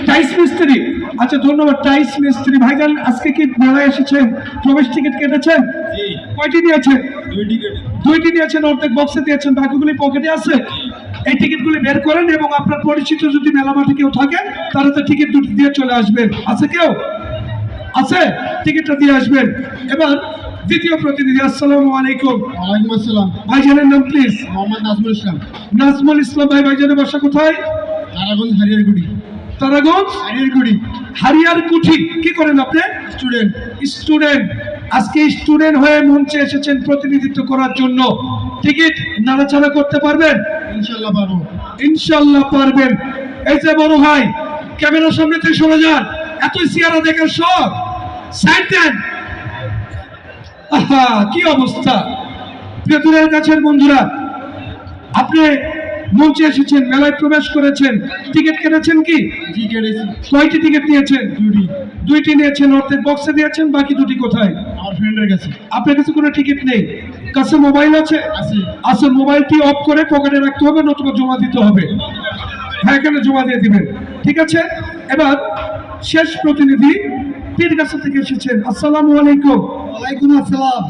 টাইস মিস্ত্রি, আচ্ছা ধন্যবাদ টাইস মিস্ত্রি ভাইজান। আজকে কি মেলায় এসেছেন, প্রবেশ টিকিট কেটেছেন? কয়টি নিয়েছেন? দুইটি নিয়েছেন, অর্ধেক বক্সে দিয়েছেন, বাকিগুলি পকেটে আছে। এই টিকিটগুলি বের করেন এবং আপনার পরিচিত যদি মেলা মাঠে কেউ থাকে তারা তো টিকিট দুটি দিয়ে চলে আসবেন। আছে কেউ? আছে, টিকিটটা দিয়ে আসবেন। এবার দ্বিতীয় প্রতিনিধি। আসসালামু আলাইকুম। ওয়ালাইকুম আসসালাম। ভাইজানের নাম প্লিজ? মোহাম্মদ নাজমুল ইসলাম। নাজমুল ইসলাম ভাই। ভাইজানের বাসা কোথায়? তারাগঞ্জ হারিয়ারগুড়ি। তারাগঞ্জ হারিয়ারগুড়ি। হারিয়ারকুঠি। কি করেন আপনি? স্টুডেন্ট। স্টুডেন্ট। আজকে স্টুডেন্ট হয়ে মঞ্চে এসেছেন প্রতিনিধিত্ব করার জন্য। টিকিট নাড়াচাড়া করতে পারবেন? ইনশাআল্লাহ পারবো। ইনশাআল্লাহ পারবেন। এই যে বড় ভাই, ক্যামেরার সামনে থেকে সরে যান। এত চেহারা দেখে সব সাইড দেন। আহা, কি অবস্থা! প্রিয় দূরের কাছের বন্ধুরা, আপনি মঞ্চে এসেছেন, মেলায় প্রবেশ করেছেন, টিকিট কেটেছেন কি? জি কেটেছি। কয়টি টিকিট নিয়েছেন? দুটি। দুইটি নিয়েছেন, অর্ধেক বক্সে দিয়েছেন, বাকি দুটি কোথায়? আমার ফ্রেন্ডের কাছে। আপনার কাছে কোনো টিকিট নেই? কাছে মোবাইল আছে? আছে। আছে, মোবাইলটি অফ করে পকেটে রাখতে হবে, নতুবা জমা দিতে হবে। হ্যাঁ, এখানে জমা দিয়ে দিবেন। ঠিক আছে। এবার শেষ প্রতিনিধি পীরগাছা থেকে এসেছেন। আসসালামু আলাইকুম। ওয়ালাইকুম আসসালাম।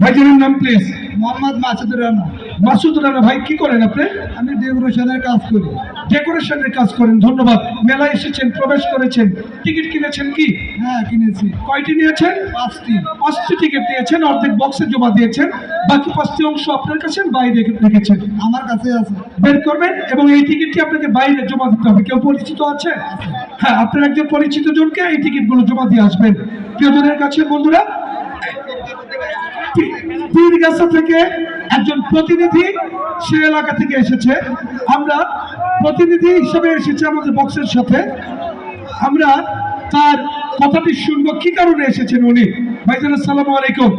ভাইজানের নাম প্লিজ? মোহাম্মদ মাসুদুর রহমান। মাসুদ রানা ভাই। কি করেন আপনি? আমি ডেকোরেশনের কাজ করি। ডেকোরেশনের কাজ করেন, ধন্যবাদ। মেলায় এসেছেন, প্রবেশ করেছেন, টিকিট কিনেছেন কি? হ্যাঁ কিনেছি। কয়টি নিয়েছেন? 5টি। 5টি টিকিট নিয়েছেন, অর্ধেক বক্সে জমা দিয়েছেন, বাকি 5টি অংশ আপনার কাছে বাইরে রেখেছেন। আমার কাছে আছে। বের করবেন এবং এই টিকিটটি আপনাকে বাইরে জমা দিতে হবে। কেউ পরিচিত আছে? হ্যাঁ, আপনার একজন পরিচিত জনকে এই টিকিটগুলো জমা দিয়ে আসবেন। প্রিয়জনের কাছে বন্ধুরা, পীরগাছা থেকে একজন প্রতিনিধি সে এলাকা থেকে এসেছে। আমরা প্রতিনিধি হিসেবে এসেছে আমাদের বক্সের সাথে। আমরা তার কথাটি শুনবো, কি কারণে এসেছেন উনি। ভাইজান আসসালামু আলাইকুম।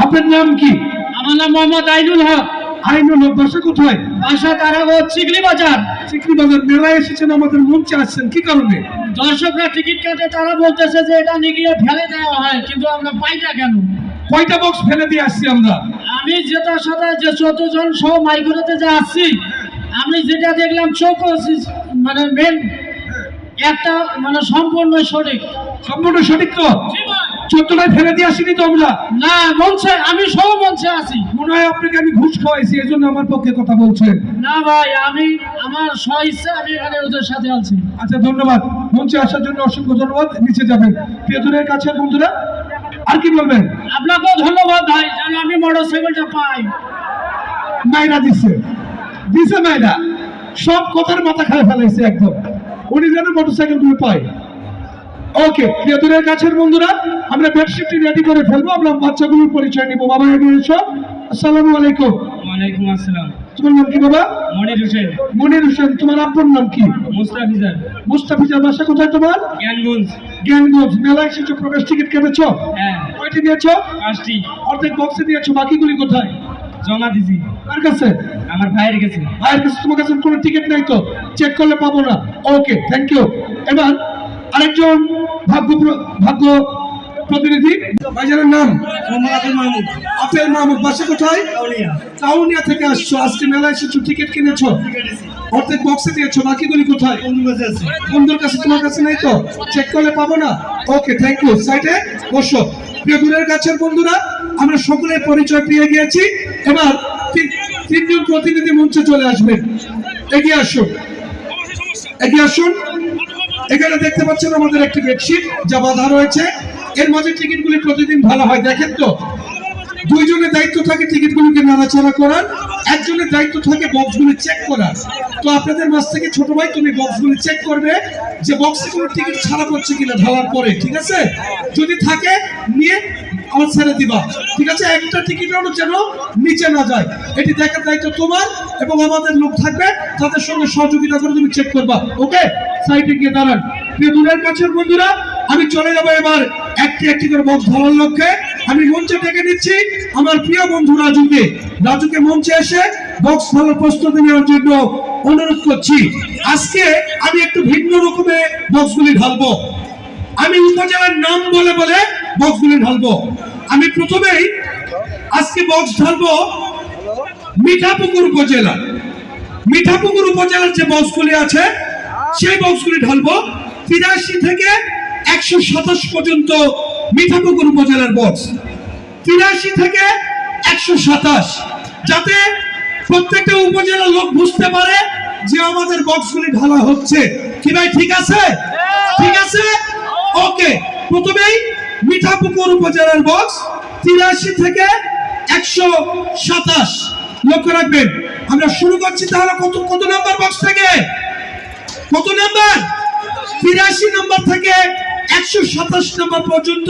আপনার নাম কি? আমার নাম মোহাম্মদ আইনুল হক। আইনুল হক। বাসা কোথায়? বাসা তারাগঞ্জ চিকলি বাজার। চিকলি বাজার। মেলায় এসেছেন, আমাদের মঞ্চে আসছেন, কি কারণে? দর্শকরা টিকিট কাটে, তারা বলতেছে যে এটা নিয়ে ফেলে দেওয়া হয়, কিন্তু আমরা পাই না কেন? কয়টা বক্স ফেলে দিয়ে আসছি আমরা? আমি যেটার সাথে যে 14 জন সহ মাইক্রোতে যে আসছি, আমি যেটা দেখলাম চোখ মানে মেন একটা মানে সম্পূর্ণ সঠিক। সম্পূর্ণ সঠিক তো? 14টায় ফেলে দিয়ে আসিনি তো আমরা? না, মঞ্চে আমি সহ মঞ্চে আছি। মনে হয় আপনাকে আমি ঘুষ খাওয়াইছি, এই জন্য আমার পক্ষে কথা বলছেন। না ভাই, আমি আমার স্ব ইচ্ছা আমি এখানে ওদের সাথে আছি। আচ্ছা, ধন্যবাদ। মঞ্চে আসার জন্য অসংখ্য ধন্যবাদ। নিচে যাবেন। প্রিয়জনের কাছে বন্ধুরা, আর কি বলবেন? আপনাকেও ধন্যবাদ ভাই, যেন আমি মোটরসাইকেলটা পাই। মাইরা দিছে, দিছে মাইরা, সব কথার মাথা খায় ফেলাইছে একদম। উনি যেন মোটরসাইকেল গুলো পায়। ওকে, প্রিয়জনের কাছের বন্ধুরা, আমরা বেডশিটটি রেডি করে ফেলবো। আমরা বাচ্চাগুলোর পরিচয় নিব। বাবা এগিয়ে এসো। আসসালামু আলাইকুম। ওয়ালাইকুম আসসালাম। তোমার নাম কি বাবা? মনির হোসেন। মনির হোসেন। তোমার আব্বুর নাম কি? মুস্তাফিজার। মুস্তাফিজার। বাসা কোথায় তোমার? জ্ঞানগঞ্জ। জ্ঞানগঞ্জ। মেলায় এসেছো, প্রবেশ টিকিট কেটেছো? হ্যাঁ। কয়টি নিয়েছো? 5টি। অর্ধেক বক্সে দিয়েছো, বাকিগুলি কোথায়? জমা দিছি কার কাছে? আমার ভাইয়ের কাছে। ভাইয়ের কাছে। তোমার কাছে কোনো টিকিট নাই তো? চেক করলে পাবো না। ওকে, থ্যাংক ইউ। এবার আরেকজন ভাগ্য প্রতিনিধি। ভাইজানের নাম? মোহাম্মদ মাহমুদ। আপেল মাহমুদ। বাসা কোথায়? কাউনিয়া থেকে আসছো, আজকে মেলায় এসেছো, টিকিট কিনেছো, অর্ধেক বক্সে দিয়েছো, বাকিগুলি কোথায়? বন্ধুর কাছে। তোমার কাছে নাই তো? চেক করলে পাবো না। ওকে, থ্যাংক ইউ। সাইডে বসো। প্রিয় দূরের কাছের বন্ধুরা, আমরা সকলের পরিচয় পেয়ে গিয়েছি। এবার তিনজন প্রতিনিধি মঞ্চে চলে আসবেন। এগিয়ে আসুন, এগিয়ে আসুন। এখানে দেখতে পাচ্ছেন আমাদের একটি বেডশিট যা বাঁধা রয়েছে। এর মাঝে টিকিটগুলি প্রতিদিন ভালো হয়, দেখেন তো। দুইজনের দায়িত্ব থাকে টিকিটগুলোকে নাড়াচাড়া করার, একজনের দায়িত্ব থাকে বক্সগুলি চেক করার। তো আপনাদের মাঝ থেকে ছোট ভাই, তুমি বক্সগুলি চেক করবে যে বক্সে কোনো টিকিট ছাড়া পড়ছে কিনা ঢালার পরে, ঠিক আছে? যদি থাকে নিয়ে আমার ছেড়ে দিবা, ঠিক আছে? একটা টিকিটও যেন নিচে না যায়, এটি দেখার দায়িত্ব তোমার, এবং আমাদের লোক থাকবে তাদের সঙ্গে সহযোগিতা করে তুমি চেক করবা। ওকে, সাইডে গিয়ে দাঁড়ান। প্রিয় দূরের কাছের বন্ধুরা, আমি চলে যাবো এবার একটি একটি করে বক্স ধরার লক্ষ্যে। আমি মঞ্চে ডেকে নিচ্ছি আমার প্রিয় বন্ধু রাজুকে। রাজুকে মঞ্চে এসে বক্স ধরার প্রস্তুতি নেওয়ার জন্য অনুরোধ করছি। আজকে আমি একটু ভিন্ন রকমের বক্সগুলি ঢালবো। আমি উপজেলার নাম বলে বলে বক্সগুলি ঢালবো। আমি প্রথমেই আজকে বক্স ঢালবো মিঠাপুকুর উপজেলা। মিঠাপুকুর উপজেলার যে বক্সগুলি আছে সেই বক্সগুলি ঢালবো 83 থেকে 127 পর্যন্ত মিঠাপুকুর উপজেলার বক্স 83 থেকে 127, যাতে প্রত্যেকটা উপজেলার লোক বুঝতে পারে যে আমাদের বক্সগুলি ঢালা হচ্ছে। কি ভাই ঠিক আছে? ঠিক আছে, ওকে। প্রথমেই মিঠাপুকুর উপজেলার বক্স 83 থেকে 127, লক্ষ্য রাখবেন। আমরা শুরু করছি তাহলে কত নাম্বার বক্স থেকে? কত নাম্বার? 83 নম্বর থেকে 127 নম্বর পর্যন্ত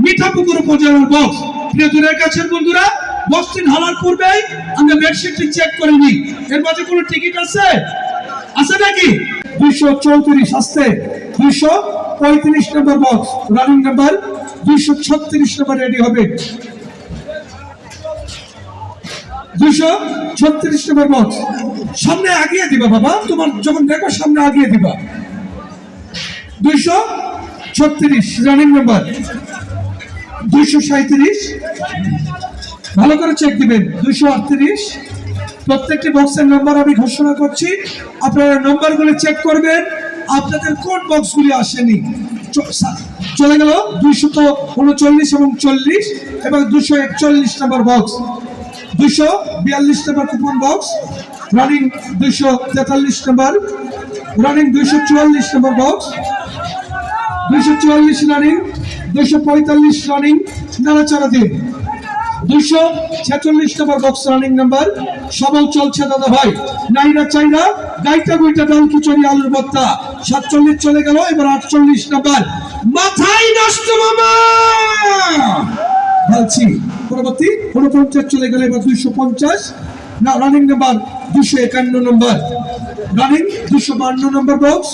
মিঠাপুকুর উপজেলার বক্স। প্রিয় দূরের কাছের বন্ধুরা, বক্সটি ঢালার পূর্বেই আমরা বেডশিটটি চেক করে নিই, এর মাঝে কোনো টিকিট আছে নাকি? 234 আসছে, 235 নম্বর বক্স রানিং নাম্বার, 236 নম্বর রেডি হবে, 236 নম্বর বক্স। সামনে আগিয়ে দিবা বাবা, তোমার যখন দেখো সামনে আগিয়ে দিবা। 236 রানিং নাম্বার, 237, ভালো করে চেক দিবেন, 238। প্রত্যেকটি বক্সের নাম্বার আমি ঘোষণা করছি, আপনারা নাম্বারগুলি চেক করবেন আপনাদের কোন বক্সগুলি আসেনি। চলে গেল 239 এবং 40 এবং 241 নম্বর বক্স, 242 নম্বর কুপন বক্স রানিং, 243 নম্বর রানিং, 244 নম্বর বক্স, 244 রানিং, 245 রানিং, নাড়াচাড়া দিন। 246 নম্বর বক্স রানিং নাম্বার, সবল চলছে দাদা ভাই, নাইরা চাইনা গাইটা গুইটা ডাল খিচুড়ি আলুর ভর্তা। 47 চলে গেল, এবার 48 নম্বর, মাথায় নষ্ট মামা বলছি। পরবর্তী 49 চলে গেল, এবার 250 না রানিং নাম্বার, 251 নম্বর রানিং, 252 নম্বর বক্স,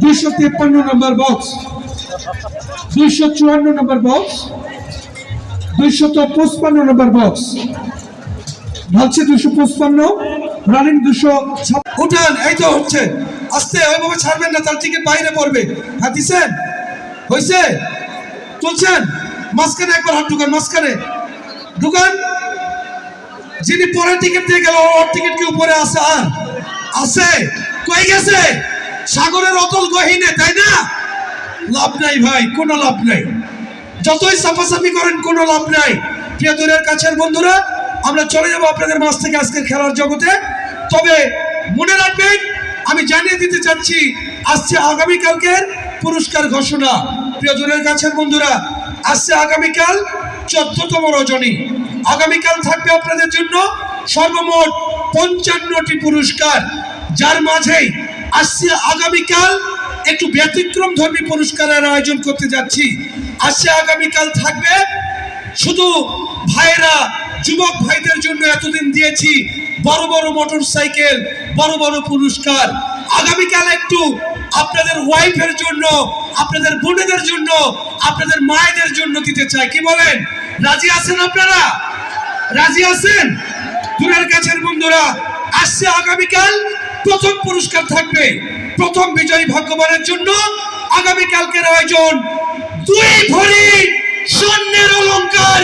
253 নম্বর বক্স, 254 নম্বর বক্স, 255 নম্বর বক্স ঢালছে, 255 রানিং, 200 উঠান। এই তো হচ্ছে, আস্তে ওইভাবে ছাড়বেন না, তার টিকিট বাইরে পড়বে। হ্যাঁ দিছেন, হয়েছে, চলছেন। মাঝখানে একবার হাত ঢুকান, মাঝখানে ঢুকান। যিনি পরে টিকিট দিয়ে গেল ওর টিকিট কি উপরে আছে? আর আছে? কই গেছে? সাগরের অতল গহীনে, তাই না? লাভ নাই ভাই, কোনো লাভ নাই, যতই সাফাসাফি করেন কোনো লাভ নাই। প্রিয় দূরের কাছের বন্ধুরা, আমরা চলে যাবো আপনাদের মাঝ থেকে আজকের খেলার জগতে। তবে মনে রাখবেন, আমি জানিয়ে দিতে চাচ্ছি আসছে আগামীকালকের পুরস্কার ঘোষণা। প্রিয় দূরের কাছের বন্ধুরা, আসছে আগামীকাল 14তম রজনী। আগামীকাল থাকবে আপনাদের জন্য সর্বমোট 55টি পুরস্কার, যার মাঝেই আসছে আগামীকাল একটু ব্যতিক্রম ধর্মী পুরস্কারের আয়োজন করতে যাচ্ছি। আসছে আগামীকাল থাকবে শুধু ভাইরা, যুবক ভাইদের জন্য এতদিন দিয়েছি বড় বড় মোটর সাইকেল, বড় বড় পুরস্কার। আগামীকাল একটু আপনাদের ওয়াইফের জন্য, আপনাদের বোনেদের জন্য, আপনাদের মায়েদের জন্য দিতে চাই। কি বলেন? রাজি আছেন আপনারা? রাজি আছেন? দূরের কাছের বন্ধুরা, আসছে আগামীকাল প্রথম পুরস্কার থাকবে, প্রথম বিজয়ী ভাগ্যবানের জন্য আগামীকালকের আয়োজন 2 ভরি স্বর্ণের অলংকার।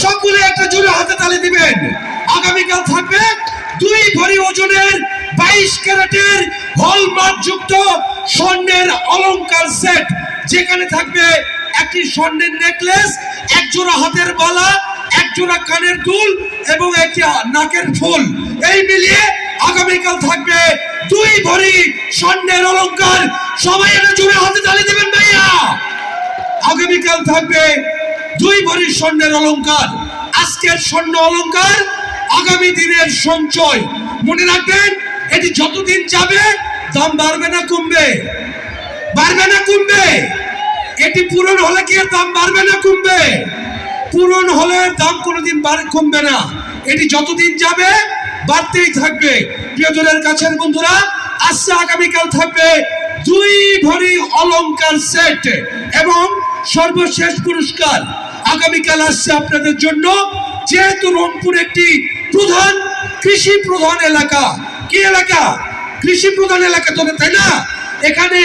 সকলে একটা জোরে হাতে তালি দিবেন। আগামীকাল থাকবে 2 ভরি ওজনের 22 ক্যারেটের হলমার্ক যুক্ত স্বর্ণের অলংকার সেট, যেখানে থাকবে একটি স্বর্ণের নেকলেস, এক জোড়া হাতের বালা, এক জোড়া কানের দুল এবং একটি নাকের ফুল। এই মিলিয়ে আগামীকাল থাকবে 2 ভরি স্বর্ণের অলংকার। সবাই একটা জোরে হাতে তালি দিবেন ভাইয়া। আগামীকাল থাকবে 2 ভরি স্বর্ণের অলংকার। আজকের স্বর্ণ অলংকার আগামী দিনের সঞ্চয়। মনে রাখবেন, এটি যতদিন যাবে দাম বাড়বে না কমবে? বাড়বে না কমবে? এটি পূরণ হলে কি দাম বাড়বে না কমবে? পূরণ হলে দাম কোনোদিন কমবে না, এটি যতদিন যাবে বাড়তেই থাকবে। প্রিয়জনের কাছের বন্ধুরা, আসছে আগামীকাল থাকবে 2 ভরি অলংকার সেট এবং সর্বশেষ পুরস্কার আগামীকাল আসছে আপনাদের জন্য। যেহেতু রংপুর একটি প্রধান কৃষি প্রধান এলাকা, কি এলাকা? কৃষি প্রধান এলাকা তো, তাই না? এখানে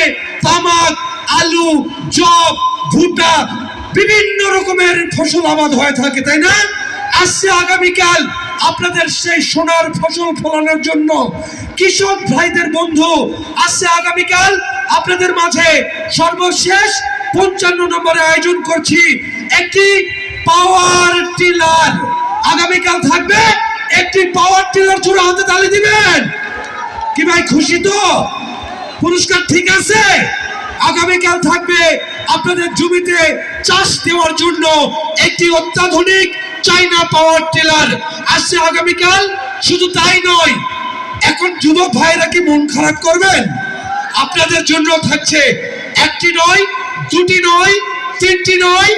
তামাক, আলু, জব, ভুট্টা, বিভিন্ন রকমের ফসল আবাদ হয়ে থাকে, তাই না? আসছে আগামীকাল আপনাদের সেই সোনার ফসল ফলানোর জন্য কৃষক ভাইদের বন্ধু আসছে আগামীকাল আপনাদের মাঝে সর্বশেষ 55 নম্বরে আয়োজন করছি একটি পাওয়ার টিলার। আগামীকাল থাকবে একটি পাওয়ার টিলার, জোরে হাতে তালি দিবেন। কি ভাই খুশি তো? পুরস্কার ঠিক আছে। আগামীকাল থাকবে আপনাদের জমিতে চাষ দেওয়ার জন্য একটি অত্যাধুনিক চাইনা পাওয়ার টিলার আসছে আগামীকাল। শুধু তাই নয়, এখন যুবক ভাইরা কি মন খারাপ করবেন? আপনাদের জন্য থাকছে একটি নয়, দুটি নয়, তিনটি নয়,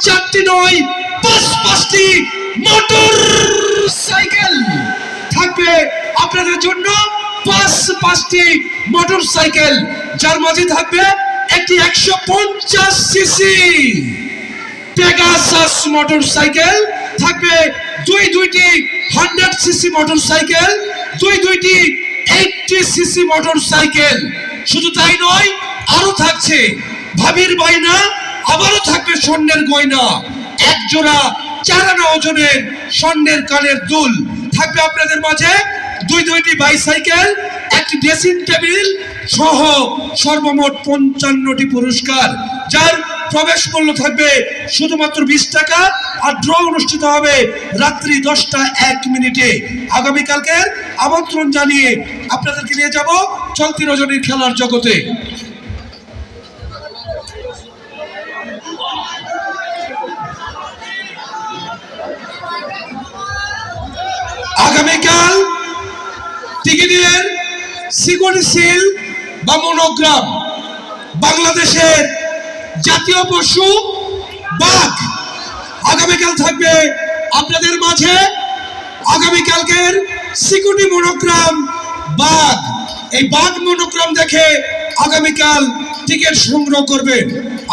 চারটি নয়, পাঁচটি মোটর সাইকেল থাকবে আপনাদের জন্য। পাঁচটি মোটর সাইকেল, যার মাঝে থাকবে একটি 150 সিসি পেগাসাস মোটর সাইকেল, থাকবে দুইটি 100 সিসি মোটর সাইকেল, দুইটি 80 সিসি মোটর সাইকেল। শুধু তাই নয়, আরো থাকছে ভাবির বাইনা, আবারও থাকবে স্বর্ণের গয়না, এক জোড়া 4 আনা ওজনের স্বর্ণের কানের দুল থাকবে আপনাদের মাঝে, দুইটি বাইসাইকেল, একটি ড্রেসিং টেবিল সহ সর্বমোট 55টি পুরস্কার, যার প্রবেশ মূল্য থাকবে শুধুমাত্র 20 টাকা। আর ড্র অনুষ্ঠিত হবে রাত্রি 10টা 1 মিনিটে। আগামীকালকে আমন্ত্রণ জানিয়ে আপনাদেরকে নিয়ে যাব চলতি রজনীর খেলার জগতে। আগামীকাল টিকিটের সিকিউরিটি সিল বা মনোগ্রাম, বাংলাদেশের জাতীয় পশু বাঘ আগামীকাল থাকবে আপনাদের মাঝে। আগামীকালকের সিকিউরিটি মনোগ্রাম বাঘ, এই বাঘ মনোগ্রাম দেখে আগামীকাল টিকিট সংগ্রহ করবেন।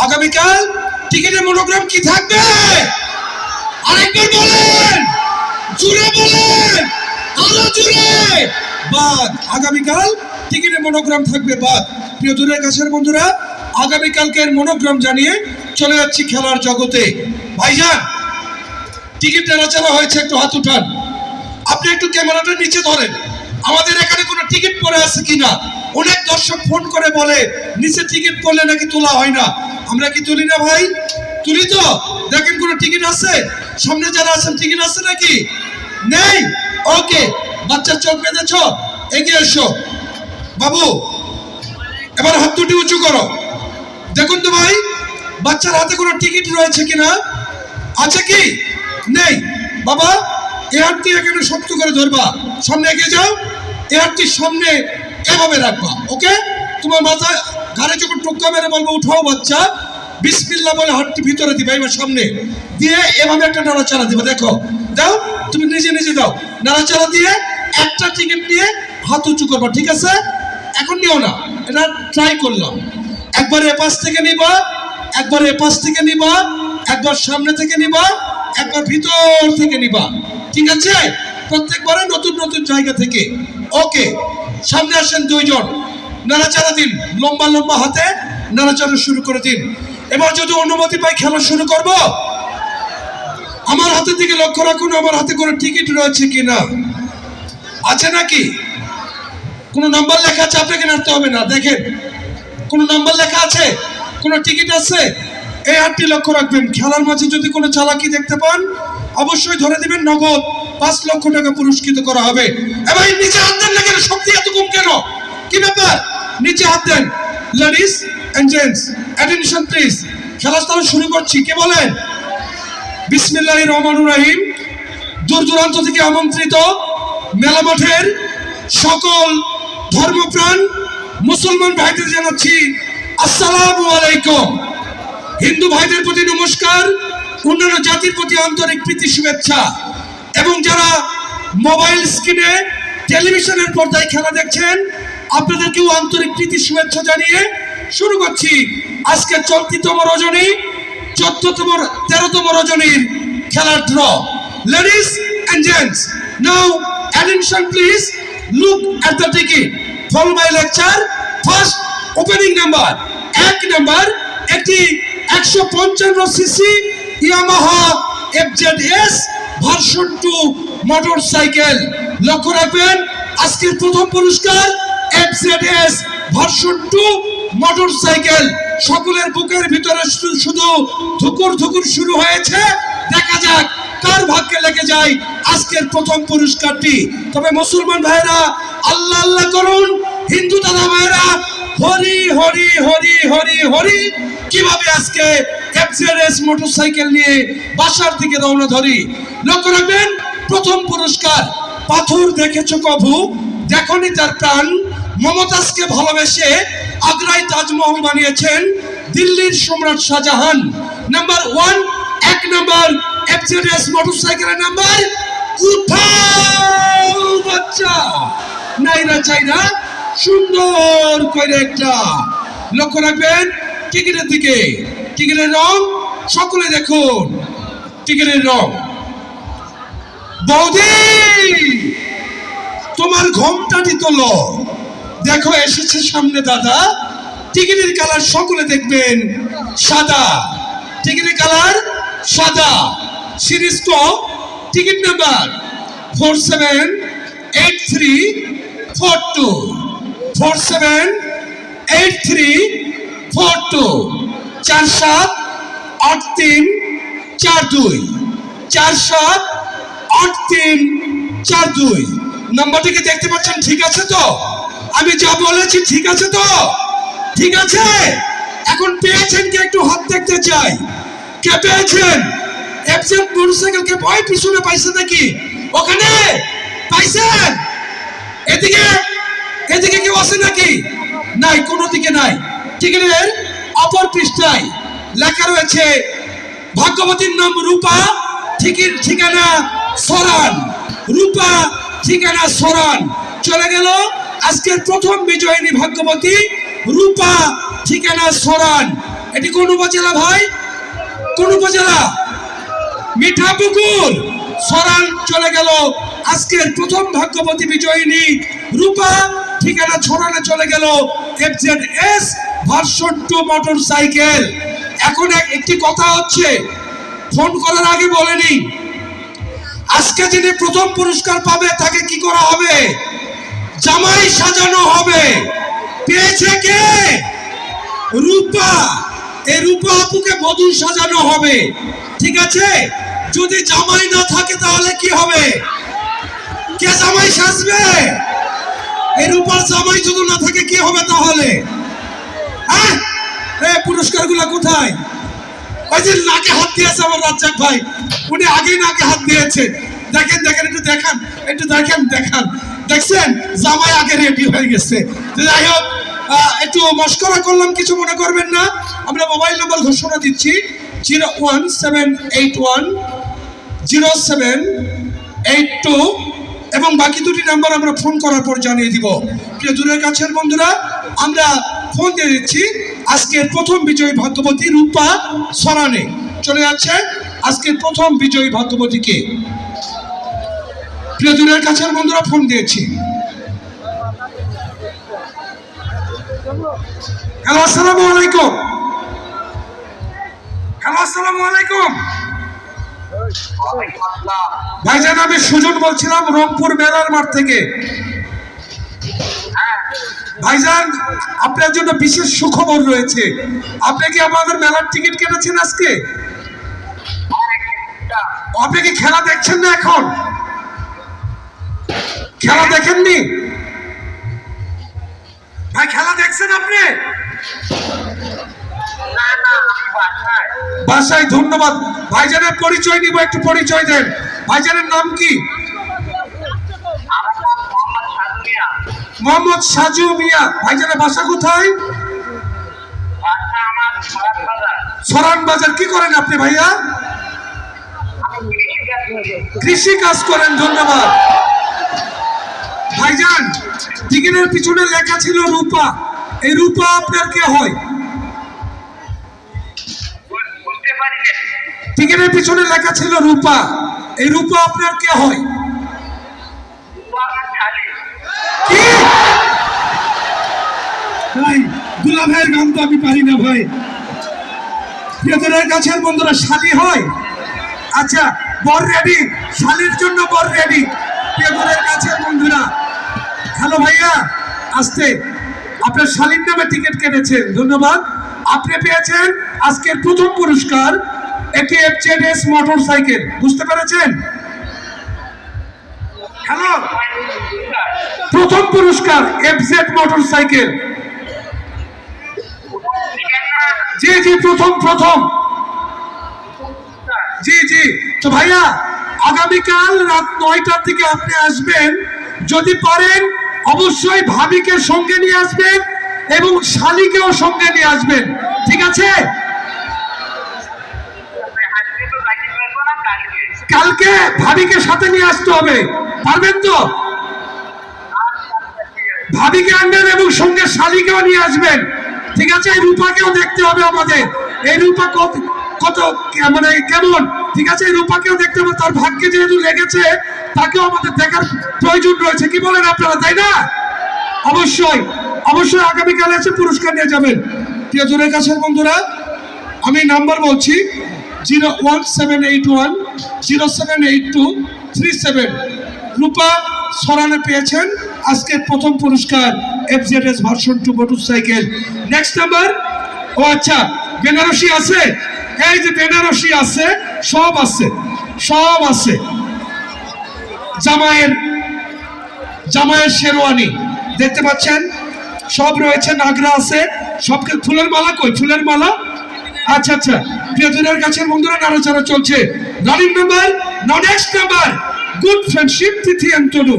আগামীকাল টিকিটের মনোগ্রাম কি থাকবে আরেকবার বলেন, জুড়ে বলেন, আরো জুড়ে। বাঘ, আগামীকাল টিকিটের মনোগ্রাম থাকবে বাঘ। প্রিয় দূরের কাছের বন্ধুরা, আগামীকালকের মনোগ্রাম জানিয়ে চলে যাচ্ছি খেলার জগতে। ভাইজান, টিকিট নাড়াচাড়া হয়েছে, একটু হাত উঠান। আপনি একটু ক্যামেরাটা নিচে ধরেন, আমাদের এখানে কোনো টিকিট পড়ে আছে কিনা। অনেক দর্শক ফোন করে বলে নিচে টিকিট পড়লে নাকি তোলা হয় না। আমরা কি তুলি না ভাই? তুলি তো। দেখেন কোনো টিকিট আছে? সামনে যারা আছেন টিকিট আছে নাকি? নেই? ওকে, বাচ্চার চোখ বেঁধেছ, এগিয়ে এসো। বাবু, এবার হাত দুটি উঁচু করো। দেখুন তো ভাই, বাচ্চার হাতে কোনো টিকিট রয়েছে কিনা? আছে কি? নেই। বাবা, এ হাতটি এখানে শক্ত করে ধরবা, সামনে এগিয়ে যাও। এ হাতটি সামনে এভাবে রাখবা, ওকে? তোমার মাথায় ঘাড়ে যখন টোক্কা মেরে বলবো উঠাও বাচ্চা, বিসমিল্লাহ বলে হাতটি ভিতরে দিবা, এবার সামনে দিয়ে এভাবে একটা নাড়াচাড়া দিবা। দেখো, দাও, তুমি নিজে নিজে দাও, নাড়াচাড়া দিয়ে একটা টিকিট নিয়ে হাত উঁচু করবা, ঠিক আছে? এখন নিও না, এটা ট্রাই করলাম। একবার এ পাশ থেকে নিবা, একবার এ পাশ থেকে নিবা, একবার সামনে থেকে নিবা, একবার ভিতর থেকে নিবা, ঠিক আছে? প্রত্যেকবারে নতুন নতুন জায়গা থেকে। ওকে, সামনে আসেন দুইজন, নাড়াচাড়া দিন, লম্বা লম্বা হাতে নাড়াচাড়া শুরু করে দিন। এবার যদি অনুমতি পাই খেলা শুরু করব। আমার হাতের দিকে লক্ষ্য রাখুন, আমার হাতে কোনো টিকিট রয়েছে কিনা, আছে নাকি? কোনো নাম্বার লেখা আছে? আপনাকে নাড়তে হবে না, দেখেন কোনো নাম্বার লেখা আছে, কোনো টিকিট আছে? এই হাতটি লক্ষ্য রাখবেন। খেলার মাঝে যদি কোনো চালাকি দেখতে পান অবশ্যই ধরে দিবেন, নগদ 5 লক্ষ টাকা পুরস্কৃত করা হবে। এবার নিচে হাত দেন না কেন? শক্তি এত কম কেন? কি ব্যাপার? নিচে হাত দেন। Ladies and gents, attention please. খেলা তাহলে শুরু করছি, কে বলেন? বিসমিল্লাহির রহমানির রহিম। দূর দূরান্ত থেকে আমন্ত্রিত মেলা মাঠের সকল ধর্মপ্রাণ মুসলমান ভাইদের জানাচ্ছি আসসালামু আলাইকুম। হিন্দু ভাইদের প্রতি নমস্কার, অন্যান্য জাতির প্রতি আন্তরিক প্রীতি শুভেচ্ছা। এবং যারা মোবাইল স্ক্রিনে টেলিভিশনের পর্দায় খেলা দেখছেন, আপনাদেরকেও আন্তরিক প্রীতি শুভেচ্ছা জানিয়ে শুরু করছি আজকে চলতিতম রজনী 13তম রজনীর খেলার ড্র। Ladies and gents, now attention please, look at the ticket, follow my lecture. First opening number, 1 number, একটি 155 CC Yamaha FZS version 2 motor cycle. লক্ষ্য রাখবেন আজকের প্রথম পুরস্কার FZS ভার্সন 2 মোটর সাইকেল। সকলের বুকের ভিতরে শুধু ধুকুর ধুকুর শুরু হয়েছে, দেখা যাক কার ভাগ্যে লেগে যায় আজকের প্রথম পুরস্কারটি। তবে মুসলমান ভাইরা আল্লাহ আল্লাহ করুন, হিন্দু দাদা ভাইরা হরি হরি হরি হরি হরি। কিভাবে আজকে FZS মোটরসাইকেল নিয়ে বাসার দিকে রওনা ধরি। লক্ষ্য রাখবেন প্রথম পুরস্কার পাথর দেখেছো কভু দেখনি তার প্রাণ। মমতাজকে ভালোবেসে আগ্রায় তাজমহল বানিয়েছেন দিল্লির সম্রাট শাহজাহান। নাম্বার 1 এক নাম্বার FZS মোটরসাইকেলের নাম্বার উঠাও বাচ্চা নাইরা চাইরা সুন্দর করে একটা। লক্ষ্য রাখবেন টিকিটের দিকে, টিকিটের রং সকলে দেখুন, টিকিটের রং। বৌদি তোমার ঘোমটাটি তোলো, দেখো এসেছে সামনে দাদা। টিকিটের কালার সকলে দেখবেন সাদা, টিকিটের কালার সাদা। সিরিজ ক টিকিট নাম্বার 478342 478342 478342 478342 নাম্বারটিকে দেখতে পাচ্ছেন? ঠিক আছে তো? আমি যা বলেছি ঠিক আছে তো? ঠিক আছে। এখন পেয়েছেন কি একটু হাত দেখতে চাই। কে পেয়েছেন? FZS মোটরসাইকেল কে ভয় পিছনে পাইছে নাকি? ওখানে পাইছেন? এদিকে এদিকে কেউ আছে নাকি? নাই, কোনো দিকে নাই। টিকিটের অপর পৃষ্ঠায় লেখা রয়েছে ভাগ্যবতীর নাম রূপা, টিকিট ঠিকানা সরান। রূপা ঠিকানা সরান। চলে গেল আজকের প্রথম বিজয়িনী ভাগ্যবতী রূপা ঠিকানা সরান। এটি কোন উপজেলা ভাই? কোন উপজেলা? মিঠাপুকুর। সরান চলে গেল আজকের প্রথম ভাগ্যবতী বিজয়িনী রূপা ঠিকানা ছড়ানে চলে গেল FZS ভার্সন 2 মোটর সাইকেল। এখন একটি কথা হচ্ছে, ফোন করার আগে বলেনি আজকে যিনি প্রথম পুরস্কার পাবে তাকে কি করা হবে? জামাই সাজানো হবে। পেয়েছে কে? রূপা। এই রূপা আপুকে বধূ সাজানো হবে, ঠিক আছে? যদি জামাই না থাকে তাহলে কি হবে? কে জামাই সাজবে? এই রূপার জামাই যদি না থাকে কি হবে তাহলে? হ্যাঁ, এই পুরস্কারগুলো কোথায়? ওই যে নাকে হাত দিয়েছে আমার রাজ্জাক ভাই, উনি আগেই নাকে হাত দিয়েছে। দেখেন দেখেন, একটু দেখান, একটু দেখেন দেখান। দেখছেন জামাই আগে রেডি হয়ে গেছে। যাই হোক, একটু মস্করা করলাম, কিছু মনে করবেন না। আমরা মোবাইল নম্বর ঘোষণা দিচ্ছি 017810782 এবং বাকি দুটি নাম্বার আমরা ফোন করার পর জানিয়ে দিব। প্রিয় দূরের কাছের বন্ধুরা, আমরা ফোন দিয়ে দিচ্ছি আজকের প্রথম বিজয়ী ভাগ্যবতী রূপা সরানে। চলে যাচ্ছে আজকের প্রথম বিজয়ী ভাগ্যবতীকে। প্রিয় দূরের কাছের বন্ধুরা, ফোন দিয়েছি। হ্যালো, আসসালামু আলাইকুম। হ্যালো, আসসালামু আলাইকুম। ভাইজান, আমি সুজন বলছিলাম রংপুর মেলার মাঠ থেকে। ভাইজান, আপনার জন্য বিশেষ সুখবর রয়েছে। আপনি কি আমাদের মেলার টিকিট কেটেছেন আজকে? আপনি কি খেলা দেখছেন না এখন? খেলা দেখেননি ভাই? খেলা দেখছেন আপনি? বাসায়। ধন্যবাদ। ভাইজানের পরিচয় নিব, একটু পরিচয় দেন। ভাইজানের নাম কি? মোহাম্মদ সাজু মিয়া। ভাইজানের বাসা কোথায়? সরান বাজার। কি করেন আপনি ভাইয়া? কৃষি কাজ করেন। ধন্যবাদ। ভাইজান, টিকিটের পিছনে লেখা ছিল রূপা। এই রূপা আপনার কে হয়? টিকিটের পিছনে লেখা ছিল রূপা। এই রূপা আপনার কে হয়? কি ভাই, দুলা ভাইয়ের গান তো আমি পারি না ভাই। প্রিয়জনের কাছের বন্ধুরা, শালি হয়? আচ্ছা, বর রেডি, শালির জন্য বর রেডি। প্রিয়জনের কাছে বন্ধুরা, হ্যালো ভাইয়া, আসতে আপনার শালীর নামে টিকিট কেটেছেন, ধন্যবাদ। আপনি পেয়েছেন আজকের প্রথম পুরস্কার, একটি এফজেডএস মোটর সাইকেল, বুঝতে পেরেছেন? হ্যালো, প্রথম পুরস্কার এফজেড মোটর সাইকেল। জি জি, প্রথম জি জি। তো ভাইয়া, আগামীকাল রাত 9টার দিকে আপনি আসবেন, যদি পারেন অবশ্যই ভাবিকে সঙ্গে নিয়ে আসবেন এবং শালীকেও সঙ্গে নিয়ে আসবেন, ঠিক আছে? কালকে ভাবিকে সাথে নিয়ে আসতে হবে, পারবেন তো? ভাবিকে আনবেন এবং সঙ্গে শালীকেও নিয়ে আসবেন, ঠিক আছে? এই রূপাকেও দেখতে হবে আমাদের, এই রূপা কত মানে কেমন, ঠিক আছে? এই রূপাকেও দেখতে হবে, তার ভাগ্যে যেহেতু লেগেছে তাকেও আমাদের দেখার প্রয়োজন রয়েছে, কি বলেন আপনারা, তাই না? অবশ্যই অবশ্যই আগামীকাল এসে পুরস্কার নিয়ে যাবেন। প্রিয়জনের কাছে বন্ধুরা, আমি নাম্বার বলছি 01781078237। রূপা সরানে পেয়েছেন আজকের প্রথম পুরস্কার FZS version 2 motorcycle. Next number, ও আচ্ছা, বেনারসি আছে, এই যে বেনারসি আছে, সব আছে, সব আছে। জামাইয়ের শেরওয়ানি দেখতে পাচ্ছেন, সব রয়েছে, নাগরা আছে, সবকে। ফুলের মালা কই, ফুলের মালা? আচ্ছা আচ্ছা, প্রিয়জনের কাছে বন্ধুরা নাড়াচাড়া চলছে। Running number, next number good friendship Tithi অ্যান্টনু।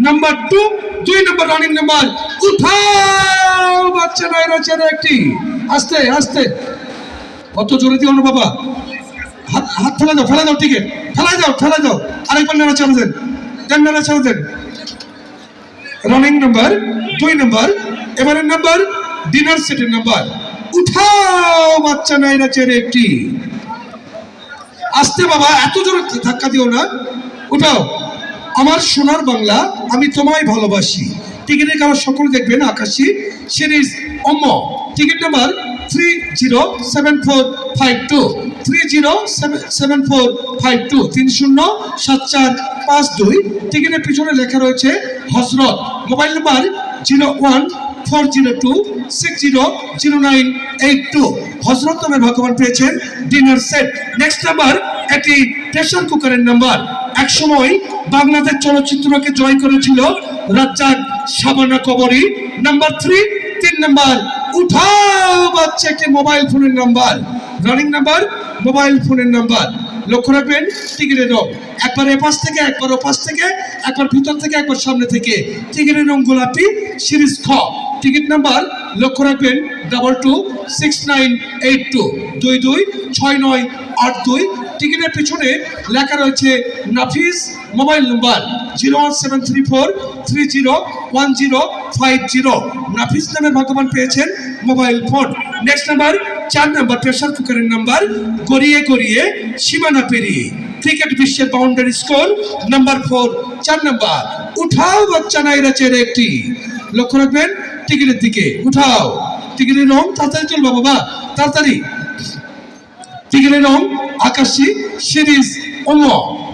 Number 2, 2 number running number. উঠাও বাচ্চা নাইরা চেরা একটি, আস্তে আস্তে, অত জোরে দিও না বাবা, হাত ফেলা দাও, ফেলা দাও, টিকিট ফেলা দাও, আরেকবার নাড়াচাড়া দেন, নাড়াচাড়া দেন। রানিং নাম্বার 2 নম্বর, এবারের নাম্বার ডিনার সেটের নাম্বার। উঠাও বাচ্চা নাইরা চেরে একটি, আস্তে বাবা, এত জোরে ধাক্কা দিও না, উঠাও। আমার সোনার বাংলা, আমি তোমায় ভালোবাসি, টিকিটের কালার সকল দেখবেন আকাশী সিরিজ অম্ম। Ticket number 307452, 307452, 307452। টিকিটের পিছনে লেখা রয়েছে হযরত। Mobile number 01406000982। হযরত নামের ভাগ্যবান পেয়েছেন ডিনার সেট। নেক্সট নাম্বার, একটি প্রেসার কুকারের নাম্বার। এক সময় বাংলাদেশ চলচ্চিত্রকে জয় করেছিল রাজ্জাক, শাবানা কবরী। নাম্বার 3 নম্বর, উঠাও বাচ্চা একটি মোবাইল ফোনের নাম্বার। রানিং নাম্বার, মোবাইল ফোনের নাম্বার। লক্ষ্য রাখবেন টিকিটের রং, একবার এপাশ থেকে, একবার ওপাশ থেকে, একবার ভিতর থেকে, একবার সামনে থেকে। টিকিটের রং গোলাপি, সিরিজ খ। টিকিট নাম্বার লক্ষ্য রাখবেন 226982, 226982। টিকিটের পিছনে লেখা রয়েছে নাফিস। Mobile number 01734301050। নাফিস নামের ভাগ্যবান পেয়েছেন মোবাইল ফোন। নেক্সট নাম্বার 4 নম্বর, প্রেসার কুকারের নাম্বার। গড়িয়ে গড়িয়ে সীমানা পেরিয়ে, ক্রিকেট বিশ্বের বাউন্ডারি স্কোর নাম্বার 4, 4 নম্বর। উঠাও বাচ্চা নাইরা চেরে একটি, লক্ষ্য রাখবেন টিকিটের দিকে, উঠাও। টিকিটের রং তাড়াতাড়ি চলবে বাবা, তাড়াতাড়ি। টিকিটের রং আকাশী, সিরিজ অম।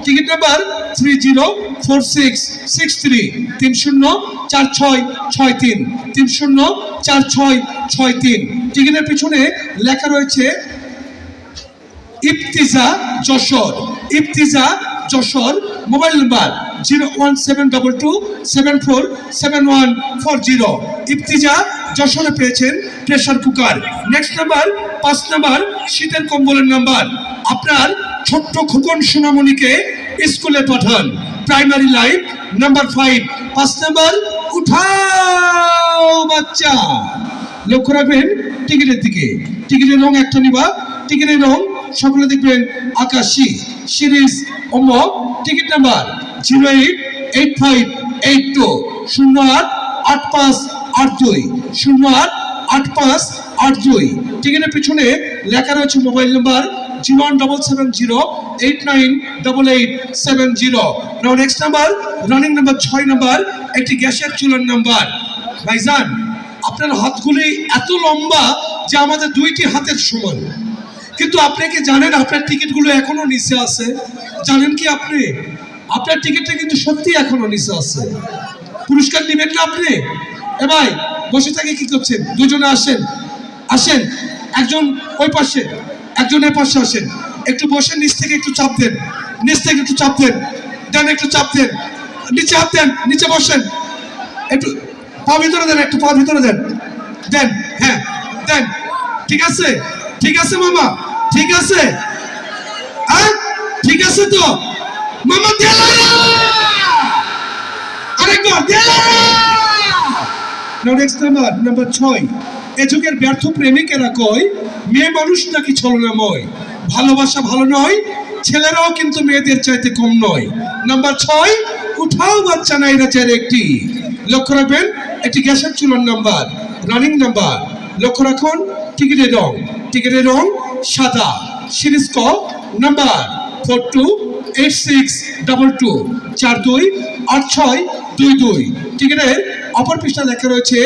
Ticket number 304663, 304663, 304663। টিকিটের পিছনে লেখা রয়েছে ইফতিজা যশোর, ইফতিজা যশোর। Mobile number 01722747140। ইফতিজা যশোরে পেয়েছেন pressure cooker. Next number 5 number, শীতের কম্বলের নাম্বার। আপনার ছোট্ট খোকন সোনামণিকে স্কুলে পাঠান, প্রাইমারি লাইফ নাম্বার 5, 5 নাম্বার। উঠাও বাচ্চা, লক্ষ্য রাখবেন টিকিটের দিকে। টিকিটের রং একটা নিবা, টিকিটের রং সকলে দেখবেন আকাশী, সিরিজ অম। Ticket number 088582, 088582, 088582। টিকিটের পিছনে লেখা রয়েছে মোবাইল নাম্বার 01708988870। নাও next number, running number 6 number, একটি গ্যাসের চুলার নাম্বার। ভাইজান, আপনার হাতগুলি এত লম্বা যে আমাদের 2টি হাতের সমান, কিন্তু আপনি কি জানেন আপনার টিকিটগুলো এখনো নিচে আছে? জানেন কি আপনি আপনার টিকিটটা কিন্তু সত্যি এখনো নিচে আছে, পুরস্কার নেবেন না আপনি? এ ভাই বসে থেকে কি করছেন? দুজনে আসেন, আসেন, একজন ওই পাশে একজন এ পাশে আসেন, একটু বসে নিচ থেকে একটু চাপ দেন, নিচ থেকে একটু চাপ দেন, দেন একটু চাপ দেন, নিচে হাত দেন, নিচে বসেন, একটু পা ভিতরে দেন, একটু পা ভিতরে দেন, দেন, হ্যাঁ দেন, ঠিক আছে, ঠিক আছে মামা, ঠিক আছে, হ্যাঁ ঠিক আছে তো মামা, দেলা আরেকবার দেলা। নেক্সট নাম্বার 6, এ যুগের ব্যর্থ প্রেমিকেরা কয় মেয়ে মানুষ নাকি ছলনাময়, ভালোবাসা ভালো নয়, ছেলেরাও কিন্তু মেয়েদের চাইতে কম নয়। নাম্বার 6, উঠাও বাচ্চা নাইরা চের একটি। লক্ষ্য রাখবেন, একটি গ্যাসের চুলার নাম্বার, রানিং নাম্বার। লক্ষ্য রাখুন, টিকিটের রং সাদা। সিরিজ ক নাম্বার 428622 428622। টিকিটের অপর পৃষ্ঠা লেখা রয়েছে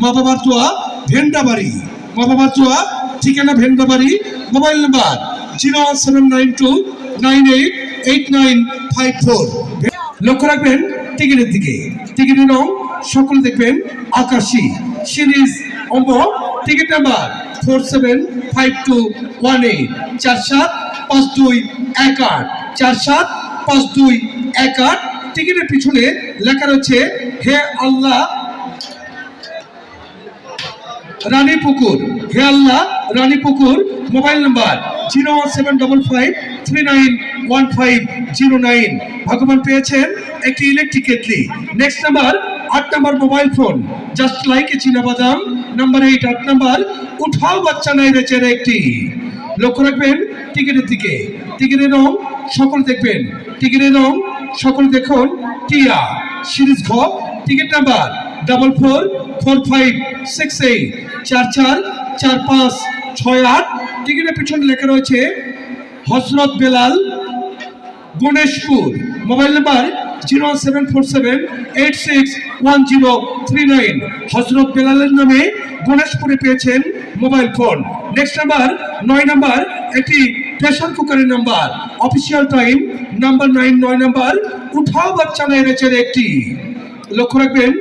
মা বাবার দোয়া ভেন্ডাবাড়ি, মা বাবার দোয়া ঠিকানা ভেন্ডাবাড়ি, মোবাইল নাম্বার 01792988954। লক্ষ্য রাখবেন টিকিটের দিকে, টিকিটের রং সকলে দেখবেন আকাশী। সিরিজ অঙ্ক টিকিট নাম্বার 475218 475218 475218। টিকিটের পিছনে লেখা রয়েছে হে আল্লাহ রানীপুকুর, হে আল্লাহ রানীপুকুর। Mobile number 01755391509। ভগবান পেয়েছেন একটি electric kettle. Next number 8 number mobile phone just like a চীনা বাদাম। নাম্বার 8 8 নাম্বার উঠাও বাচ্চা নাই বেচারা একটি। লক্ষ্য রাখবেন টিকিটের দিকে, টিকিটের রং সকল দেখবেন, টিকিটের রং সকল দেখুন টিয়া। সিরিজ ঘ টিকিট নাম্বার 444568 444568। টিকিটের পিছনে লেখা রয়েছে হযরত বেলাল গণেশপুর। Mobile number 07478611039। হযরত বেলালের নামে গণেশপুরে পেয়েছেন mobile phone. Next number 9 number একটি প্রেসার কুকারের number, official time number 9 9 number উঠাও বাচ্চা নাই বেচারে একটি। লক্ষ্য রাখবেন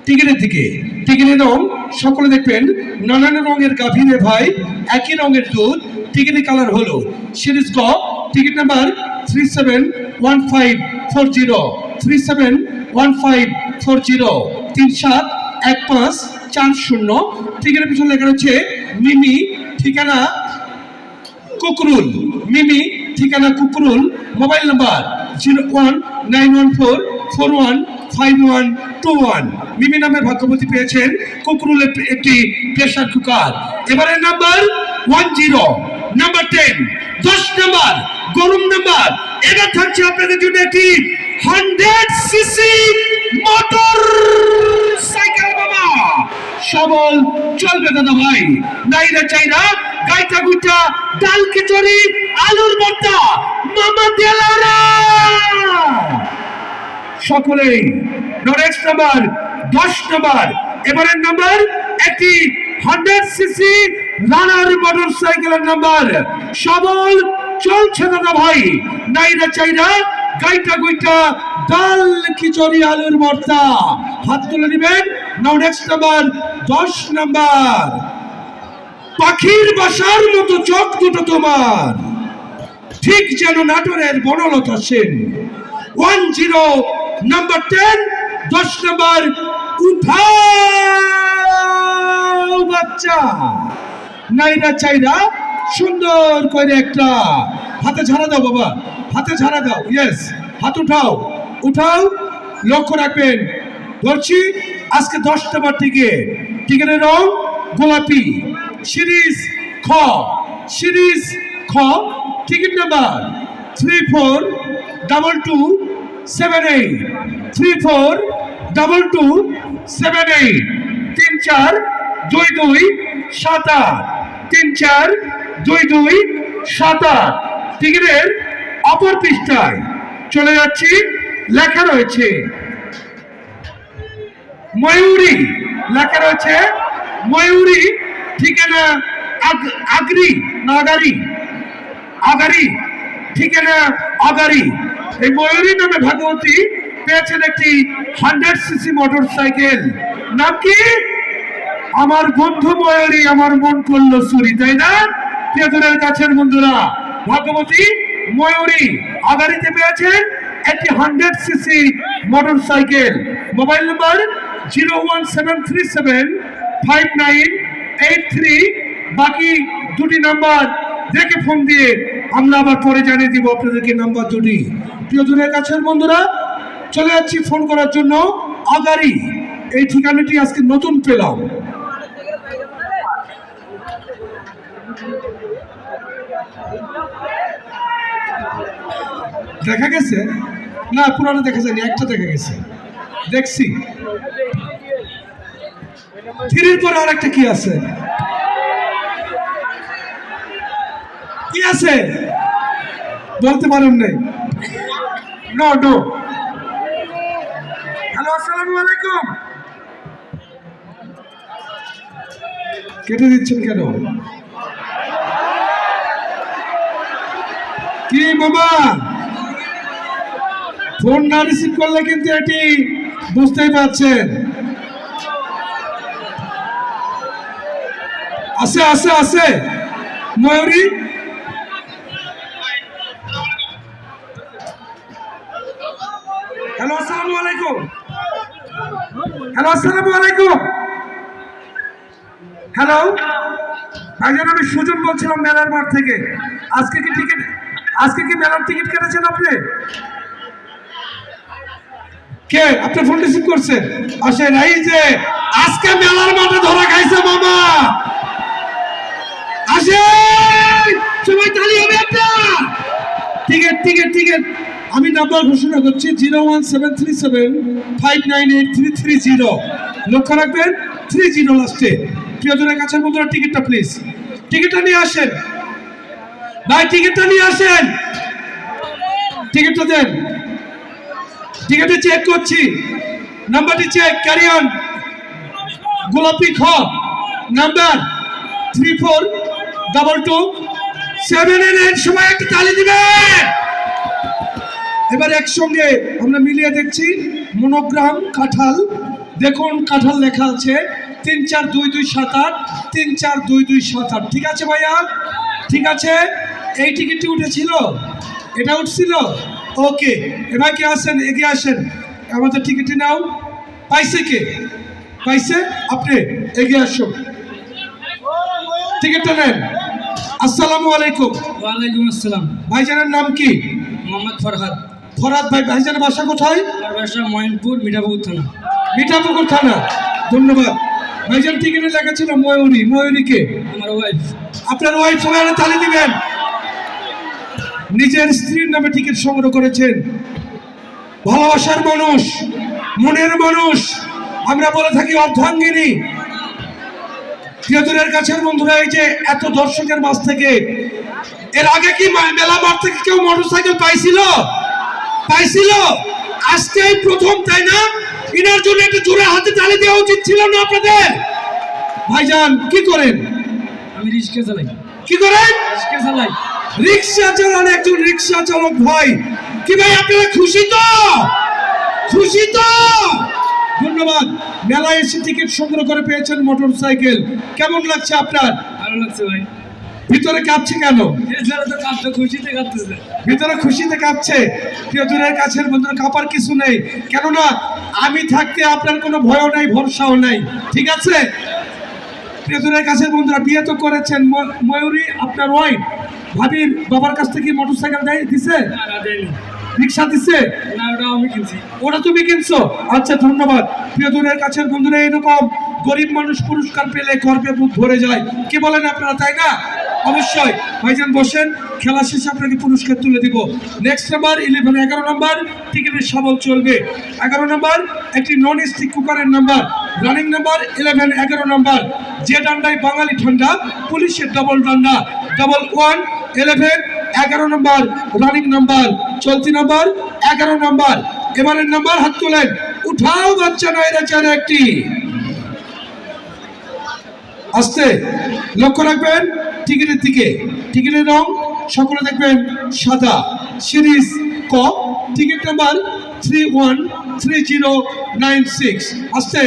টিকিটের দিকে, টিকিটের রং সকলে দেখবেন নানান রঙের গাভীরে ভাই একই রঙের দুধ। টিকিটের কালার হলো সিরিজ ক টিকিট নাম্বার 371540 371540 371540। টিকিটের পিছনে লেখা রয়েছে মিমি ঠিকানা কুকরুল, মিমি ঠিকানা কুকরুল। Mobile number 01914415121। মিমি নামে ভাগ্যবতী পেয়েছেন কুকরুলের একটি প্রেসার কুকার। এবারের নাম্বার 10, নাম্বার 10 10 নাম্বার গরম নাম্বার। এবার থাকছে আপনাদের জন্য একটি 100 সিসি মোটর সাইকেল মামা, সবল চলবে দাদা ভাই, নাইরা চাইরা গাইটা গুইটা ডাল খিচুড়ি আলুর ভর্তা মামা দেলারা সকলেই। Next number 10 number. এবারের নাম্বার একটি 100 সিসি রানার মোটরসাইকেলের নাম্বার, সবল চলছে দাদা ভাই, নাইরা চাইরা গাইটা গুইটা ডাল খিচুড়ি আলুর ভর্তা। হাত তুলে দিবেন। নাও নেক্সট নাম্বার 10 নাম্বার। পাখির বাসার মতো চোখ দুটো তোমার, ঠিক যেন নাটোরের বনলতা সেন। 10 নাম্বার 10 10 নাম্বার উঠাও বাচ্চা নাইরা চাইরা সুন্দর করে একটা হাতে ঝাড়া দাও বাবা, হাতে ঝাড়া দাও, ইয়েস হাত উঠাও, উঠাও। লক্ষ্য রাখবেন বলছি আজকে 10 নাম্বার টিকিট, টিকিটের রং গোলাপি। সিরিজ খ, সিরিজ খ টিকিট নাম্বার 342278 342278 342278 342278। টিকিটের অপর পৃষ্ঠায় চলে যাচ্ছি, লেখা রয়েছে ময়ূরী, লেখা রয়েছে ময়ূরী ঠিকানা আগারি না আগারি, আগারি ঠিকানা আগারি। এই ময়ূরী নামে ভাগবতী পেয়েছেন একটি 100cc মোটর সাইকেল। নাম কি? আমার বন্ধু ময়ূরী আমার মন করলো চুরি, তাই না? প্রিয়জনের কাছের বন্ধুরা, ভাগবতী ময়ূরী আগারিতে পেয়েছেন একটি 100cc motor cycle. Mobile number 017375983। বাকি দুটি নাম্বার দেখে ফোন দিয়ে আমরা আবার পরে জানিয়ে দিব আপনাদেরকে নাম্বার দুটি। প্রিয়জনের কাছের বন্ধুরা, চলে যাচ্ছি ফোন করার জন্য আগারি। এই ঠিকানাটি আজকে নতুন পেলাম। দেখা গেছে না? পুরানো দেখা যায়নি, একটা দেখা গেছে, দেখছি। থ্রির পরে আর একটা কি আছে? কি আছে বলতে পারেন নাই? No no. হ্যালো, আসসালামু আলাইকুম। কেটে দিচ্ছেন কেন? কি বাবা, ফোন না রিসিভ করলে কিন্তু এটি বুঝতেই পারছেন। আছে আছে আছে ময়ূরী। হ্যালো, আসসালামু আলাইকুম। হ্যালো, আসসালামু আলাইকুম। হ্যালো ভাইজান, আমি সুজন বলছিলাম মেলার মাঠ থেকে। আজকে কি মেলার টিকিট কেটেছেন আপনি? কে আপনি ফোন রিসিভ করছেন? আসেন, এই যে আজকে মেলার মাঠে ধরা খাইছে মামা। আসেন সবাই, তালি হবে একটা। Ticket ticket ticket. আমি নাম্বার ঘোষণা করছি 01737598330। লক্ষ্য রাখবেন 30 লাস্টে। প্রিয়জনের কাছের বন্ধুরা, টিকিটটা প্লিজ, টিকিটটা নিয়ে আসেন ভাই, টিকিটটা নিয়ে আসেন, টিকিটটা দেন। টিকিটে চেক করছি, নাম্বারটি চেক। ক্যারি অন গোলাপি খ নাম্বার 342227 সময় একটা তালি দিবেন। এবার একসঙ্গে আমরা মিলিয়ে দেখছি। মনোগ্রাম কাঁঠাল, দেখুন কাঁঠাল লেখা আছে 342278 342278। ঠিক আছে ভাইয়া, ঠিক আছে। এই টিকিটটি উঠেছিল, এটা উঠছিল। ওকে, এবার কে আসেন, এগিয়ে আসেন, আমাদের টিকিটটি নাও। পাইছে কে? পাইছে আপনি, এগিয়ে আসুন, টিকিটটা নেন। আসসালামু আলাইকুম। ওয়ালাইকুম আসসালাম। ভাইজানের নাম কি? মোহাম্মদ ফরহাদ। ফরহাদ ভাই, ভাইজানের বাসা কোথায়? আমার বাসা ময়নপুর, মিঠাপুকুর থানা। মিঠাপুকুর থানা। ধন্যবাদ ভাইজান। টিকিটে লেখা ছিল ময়ূরী। ময়ূরীকে? আমার ওয়াইফ। আপনার ওয়াইফ, সবাই তালি দিবেন। নিজের স্ত্রীর নামে টিকিট সংগ্রহ করেছেন। ভালোবাসার মানুষ, মনের মানুষ, আমরা বলে থাকি অর্ধাঙ্গিনী। প্রিয়জনের কাছের বন্ধুরা, এই যে এত দর্শকের মাঝ থেকে, এর আগে কি মেলা মাঠ থেকে কেউ মোটরসাইকেল পাইছিল? পাইছিল? আজকেই প্রথম, তাই না? ইনার জন্য একটা জোরে হাতে তালি দেওয়া উচিত ছিল না আপনাদের? ভাইজান কি করেন? আমি রিক্সা চালাই। কি করেন? রিক্সা চালাই। রিক্সা চালান, একজন রিক্সা চালক ভাই। কি ভাই, আপনারা খুশি তো? খুশি তো? ধন্যবাদ। মেলায় এসে টিকিট সংগ্রহ করে পেয়েছেন মোটর সাইকেল। কেমন লাগছে আপনার? ভালো লাগছে ভাই। ভিতরে কাঁপছে কেন? এছাড়া তো কাঁপতে, খুশিতে কাঁপতেছে। ভিতরে খুশিতে কাঁপছে। প্রিয়জনের কাছের বন্ধুরা, কাঁপার কিছু নেই, কেননা আমি থাকতে আপনার কোনো ভয়ও নাই, ভরসাও নাই। ঠিক আছে? প্রিয়জনের কাছের বন্ধুরা, বিয়ে তো করেছেন। ময়ূরী আপনার ওয়াইফ, ভাবির বাবার কাছ থেকে মোটরসাইকেল দিছে? না, দেয়নি। রিক্সা দিছে? না, ওটা আমি কিনছি। ওটা তুমি কিনছো? আচ্ছা, ধন্যবাদ। প্রিয়জনের কাছের বন্ধুরা, এরকম গরিব মানুষ পুরস্কার পেলে গর্বে বুক ভরে যায়। কি বলেন আপনারা, তাই না? অবশ্যই। ভাইজান বসেন, খেলা শেষে আপনাকে পুরস্কার তুলে দিব। নেক্সট নাম্বার 11, 11 নাম্বার টিকিটের সাবল চলবে। 11 নাম্বার একটি নন স্টিক কুকারের নাম্বার। Running number 11, 11 number. যে ডান্ডায় বাঙালি ঠান্ডা, পুলিশের ডবল ডান্ডা। 11 11 11 নাম্বার রানিং নাম্বার, চলতি নাম্বার 11 নাম্বার। এবারের নাম্বার হাত তোলেন, উঠাও বাচ্চা নয়রা চার একটি। আস্তে লক্ষ্য রাখবেন টিকিটের দিকে। টিকিটের রং সকলে দেখবেন সাদা সিরিজ ক টিকিট নাম্বার 313096 আসছে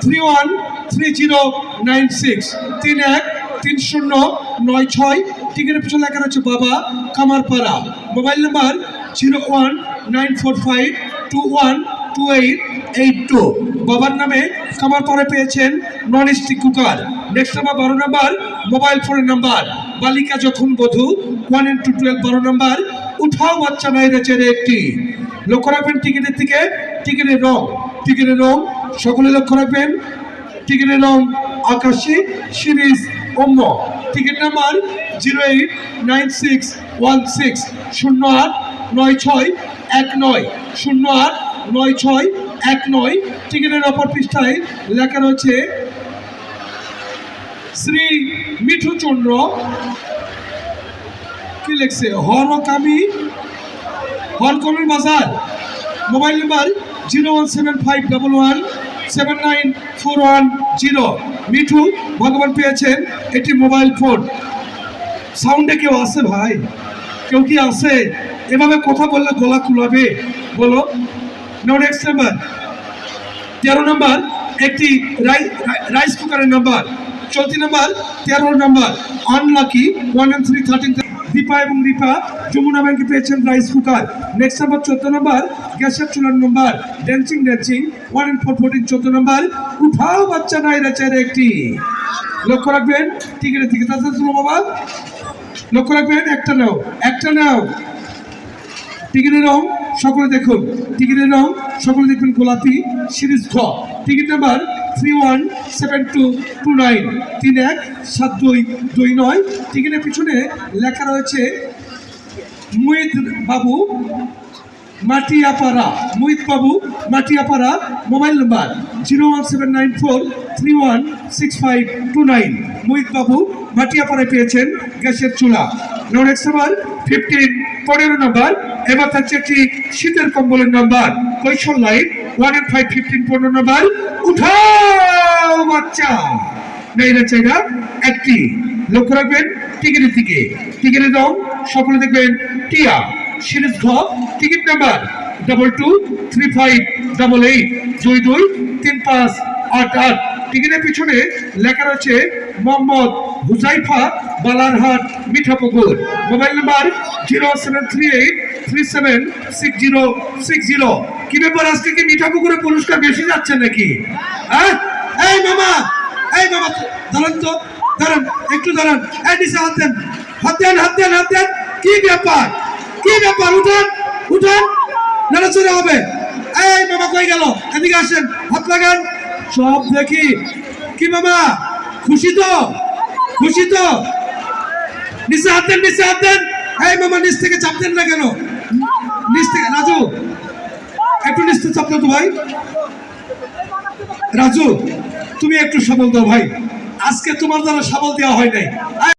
313096 313096 টিকিটের পিছনে লেখা রয়েছে বাবা কামারপাড়া মোবাইল নাম্বার 01945212882 বাবার নামে কামারপাড়ায় পেয়েছেন non stick cooker next number 12 number mobile ফোনের নাম্বার বালিকা যখন বধূ 1 into 12 12 নাম্বার উঠাও বাচ্চা নাইরা চেরে একটি লক্ষ্য রাখবেন টিকিটের রং সকলে লক্ষ্য রাখবেন টিকিটের রং আকাশী সিরিজ অম্ম টিকিট নাম্বার 0896160919 টিকিটের অপর পৃষ্ঠায় লেখা রয়েছে শ্রী মিঠুচন্দ্র কি লিখছে হরকমি বাজার মোবাইল নাম্বার 01751179410 মিঠু ভগবান পেয়েছেন এটি মোবাইল ফোন সাউন্ডে কেউ আছে ভাই কেউ কি আছে এভাবে কথা বললে গলা কুলাবে বলো নেক্সট নাম্বার 13 নাম্বার একটি রাইস কুকারের নাম্বার চলতি number 13 number unlucky 1 and 3 13 Dipa এবং রিপা যমুনা ব্যাংকে পেয়েছেন rice cooker next number 14 number গ্যাসের চুলার নাম্বার ড্যান্সিং 1 and 4 14 14 নাম্বার উঠাও বাচ্চা নাইরা চেরে একটি লক্ষ্য রাখবেন টিকিটের দিকে তাতে শুনো বাবা লক্ষ্য রাখবেন একটা নাও টিকিটের রং সকলে দেখুন টিকিটের রং সকলে দেখবেন গোলাপি সিরিজ খ টিকিট নাম্বার 317229 317229 টিকিটের পিছনে লেখা রয়েছে মুহিত বাবু মাটিয়াপাড়া মোবাইল নাম্বার 01794316529 মুহিত বাবু মাটিয়াপাড়ায় পেয়েছেন গ্যাসের চুলা নেক্সট নাম্বার 15 নাম্বার এবার থাকছে একটি শীতের কম্বলের নাম্বার কৈশল লাইট 1 and 5 15 15 নাম্বার উঠাও বাচ্চা নাইরা চাইরা একটি লক্ষ্য রাখবেন টিকিটের রং সকলে দেখবেন টিয়া সিরিজ ঘ টিকিট নাম্বার 223588223588 টিকিটের পিছনে লেখা রয়েছে মোহাম্মদ হুজাইফা বালারহাট মিঠাপুকুর মোবাইল নাম্বার 073837606 কি ব্যাপার আজকে কি মিঠাপুকুরে পুরস্কার বেশি যাচ্ছে নাকি হ্যাঁ এই মামা দাঁড়ান একটু দাঁড়ান এই নিচে হাত দেন কি ব্যাপার উঠান নাড়াচড়া হবে এই মামা কই গেল এদিকে আসেন হাত লাগান সব দেখি কি মামা খুশি তো নিচে হাত দেন এই মামা নিচ থেকে চাপ দেন না কেন নিচ থেকে রাজু একটু নিচ থেকে চাপ দাও তো ভাই রাজু তুমি একটু সাবল দাও ভাই আজকে তোমার দ্বারা সাবল দেওয়া হয় নাই